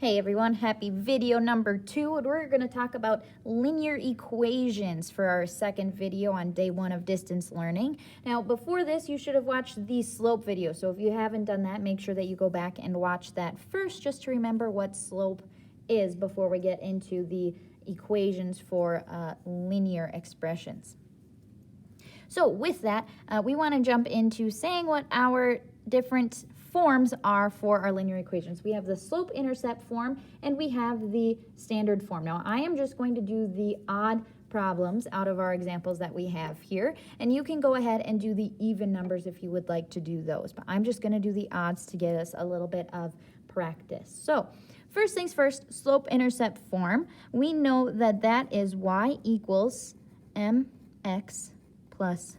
Hey everyone, happy video number 2, and we're going to talk about linear equations for our second video on day 1 of distance learning. Now before this you should have watched the slope video, so if you haven't done that, make sure that you go back and watch that first just to remember what slope is before we get into the equations for linear expressions. So with that, we want to jump into saying what our different forms are for our linear equations. We have the slope-intercept form and we have the standard form. Now I am just going to do the odd problems out of our examples that we have here, and you can go ahead and do the even numbers if you would like to do those, but I'm just going to do the odds to get us a little bit of practice. So first things first, slope-intercept form. We know that that is y equals mx plus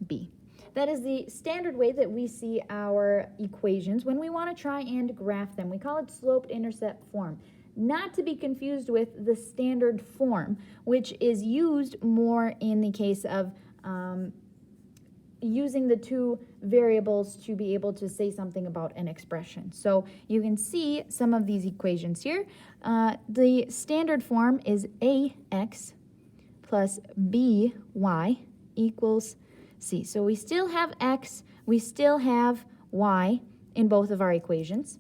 b. That is the standard way that we see our equations when we want to try and graph them. We call it slope-intercept form. Not to be confused with the standard form, which is used more in the case of using the two variables to be able to say something about an expression. So you can see some of these equations here. The standard form is ax plus by equals c. So we still have x, we still have y in both of our equations,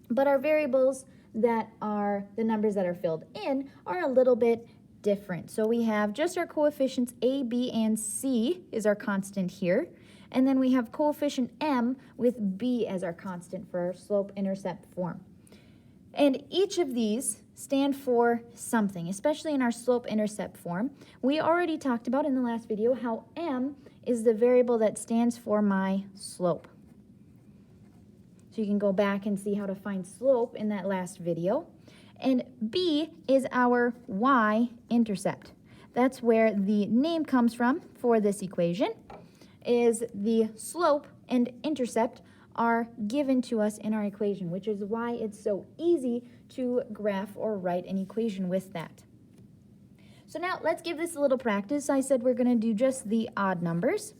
but our variables that are the numbers that are filled in are a little bit different. So we have just our coefficients a, b, and c is our constant here, and then we have coefficient m with b as our constant for our slope-intercept form. And each of these stand for something, especially in our slope-intercept form. We already talked about in the last video how m is the variable that stands for my slope. So you can go back and see how to find slope in that last video. And b is our y-intercept. That's where the name comes from for this equation, is the slope and intercept are given to us in our equation, which is why it's so easy to graph or write an equation with that. So now let's give this a little practice. I said we're going to do just the odd numbers.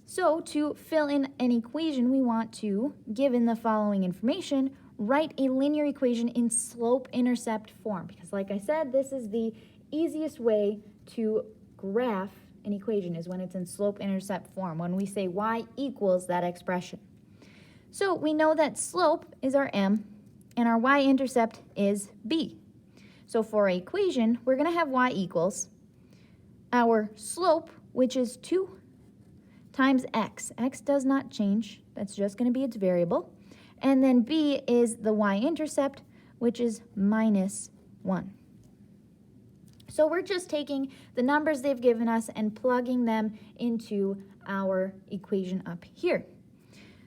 So to fill in an equation, we want to, given the following information, write a linear equation in slope-intercept form. Because like I said, this is the easiest way to graph an equation, is when it's in slope-intercept form, when we say y equals that expression. So we know that slope is our m and our y-intercept is b. So for our equation, we're going to have y equals our slope, which is 2 times x. X does not change. That's just going to be its variable. And then b is the y-intercept, which is minus 1. So we're just taking the numbers they've given us and plugging them into our equation up here.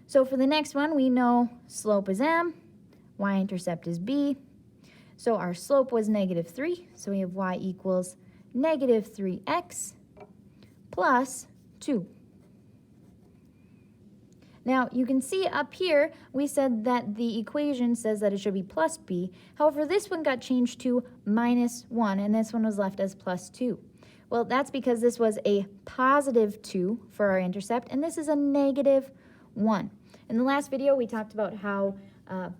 So for the next one, we know slope is m, y-intercept is b. So our slope was -3, so we have y equals -3x plus 2. Now you can see up here, we said that the equation says that it should be plus b. However, this one got changed to -1, and this one was left as plus 2. Well, that's because this was a positive 2 for our intercept, and this is a -1. In the last video, we talked about how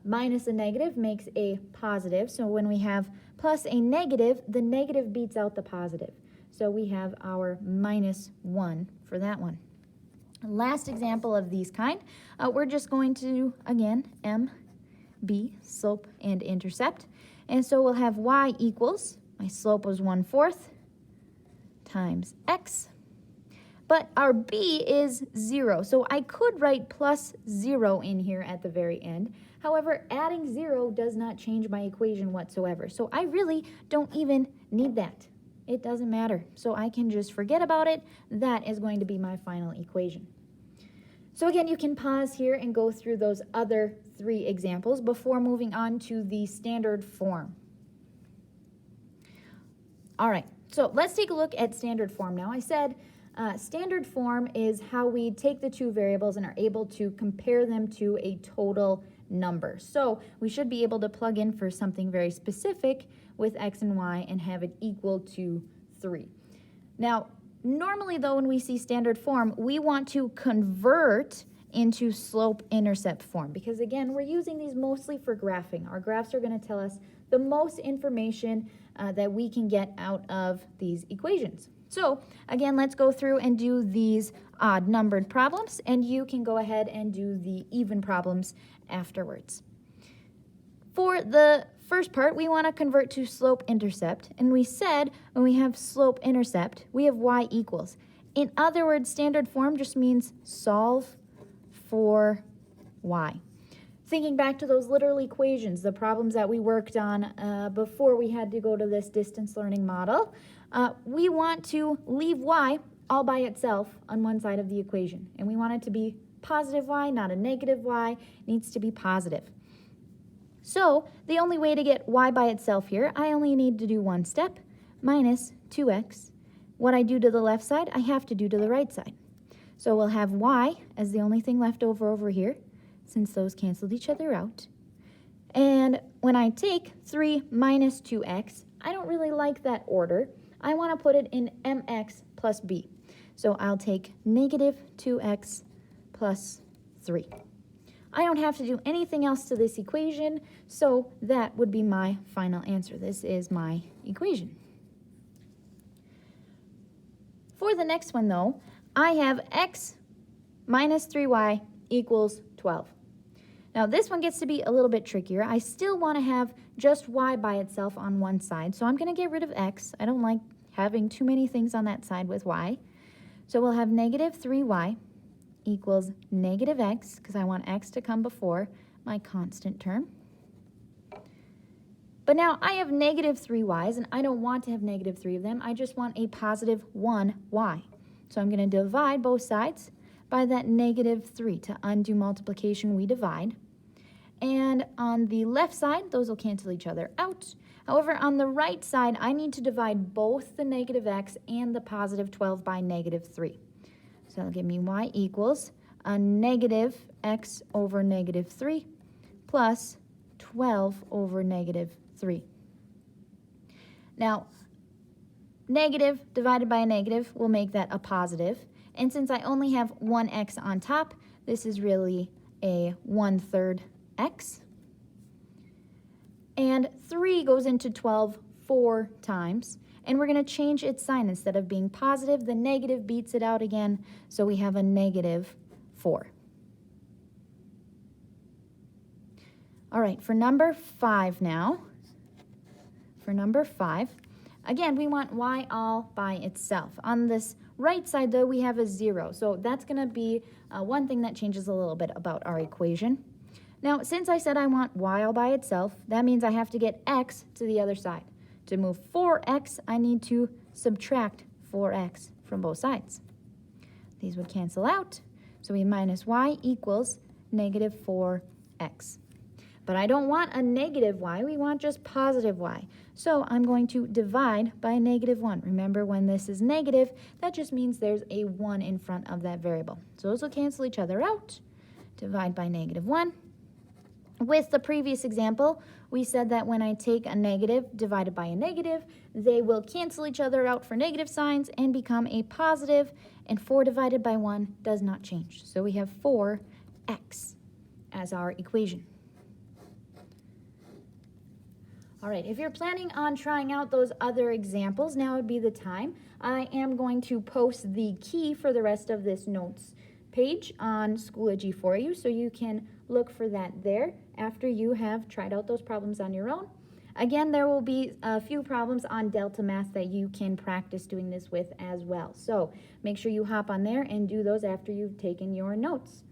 minus a negative makes a positive. So when we have plus a negative, the negative beats out the positive. So we have our -1 for that one. Last example of these kind, we're just going to, again, m, b, slope and intercept. And so we'll have y equals, my slope was 1/4 times x. But our b is 0, so I could write plus 0 in here at the very end. However, adding 0 does not change my equation whatsoever, so I really don't even need that. It doesn't matter, so I can just forget about it. That is going to be my final equation. So again, you can pause here and go through those other 3 examples before moving on to the standard form. All right, so let's take a look at standard form now. I said standard form is how we take the two variables and are able to compare them to a total number. So we should be able to plug in for something very specific with x and y and have it equal to 3. Now, normally though, when we see standard form, we want to convert into slope-intercept form, because again, we're using these mostly for graphing. Our graphs are going to tell us the most information that we can get out of these equations. So again, let's go through and do these odd numbered problems, and you can go ahead and do the even problems afterwards. For the first part, we want to convert to slope-intercept, and we said when we have slope-intercept, we have y equals. In other words, standard form just means solve for y. Thinking back to those literal equations, the problems that we worked on before we had to go to this distance learning model, we want to leave y all by itself on one side of the equation. And we want it to be positive y, not a negative y. It needs to be positive. So the only way to get y by itself here, I only need to do one step, minus 2x. What I do to the left side, I have to do to the right side. So we'll have y as the only thing left over here, since those canceled each other out. And when I take 3 minus 2x, I don't really like that order. I want to put it in mx plus b. So I'll take negative 2x plus 3. I don't have to do anything else to this equation, so that would be my final answer. This is my equation. For the next one, though, I have x minus 3y equals 12. Now, this one gets to be a little bit trickier. I still want to have just y by itself on one side, so I'm going to get rid of x. I don't like having too many things on that side with y. So we'll have negative 3y equals negative x, because I want x to come before my constant term. But now I have negative 3y's, and I don't want to have negative 3 of them. I just want a positive 1y. So I'm going to divide both sides by that negative 3. To undo multiplication, we divide. And on the left side, those will cancel each other out. However, on the right side, I need to divide both the negative x and the positive 12 by negative 3. So that'll give me y equals a negative x over negative 3 plus 12 over negative 3. Now, negative divided by a negative will make that a positive. And since I only have one x on top, this is really a 1/3 x. And 3 goes into 12 4 times. And we're going to change its sign. Instead of being positive, the negative beats it out again. So we have a negative 4. All right, for number 5 now. For number 5, again, we want y all by itself. On this right side, though, we have a 0. So that's going to be one thing that changes a little bit about our equation. Now, since I said I want y all by itself, that means I have to get x to the other side. To move 4x, I need to subtract 4x from both sides. These would cancel out, so we minus y equals negative 4x. But I don't want a negative y, we want just positive y. So I'm going to divide by negative 1. Remember, when this is negative, that just means there's a 1 in front of that variable. So those will cancel each other out. Divide by negative 1. With the previous example, we said that when I take a negative divided by a negative, they will cancel each other out for negative signs and become a positive, and 4 divided by 1 does not change. So we have 4x as our equation. All right, if you're planning on trying out those other examples, now would be the time. I am going to post the key for the rest of this notes page on Schoology for you, so you can look for that there after you have tried out those problems on your own. Again, there will be a few problems on Delta Math that you can practice doing this with as well. So make sure you hop on there and do those after you've taken your notes.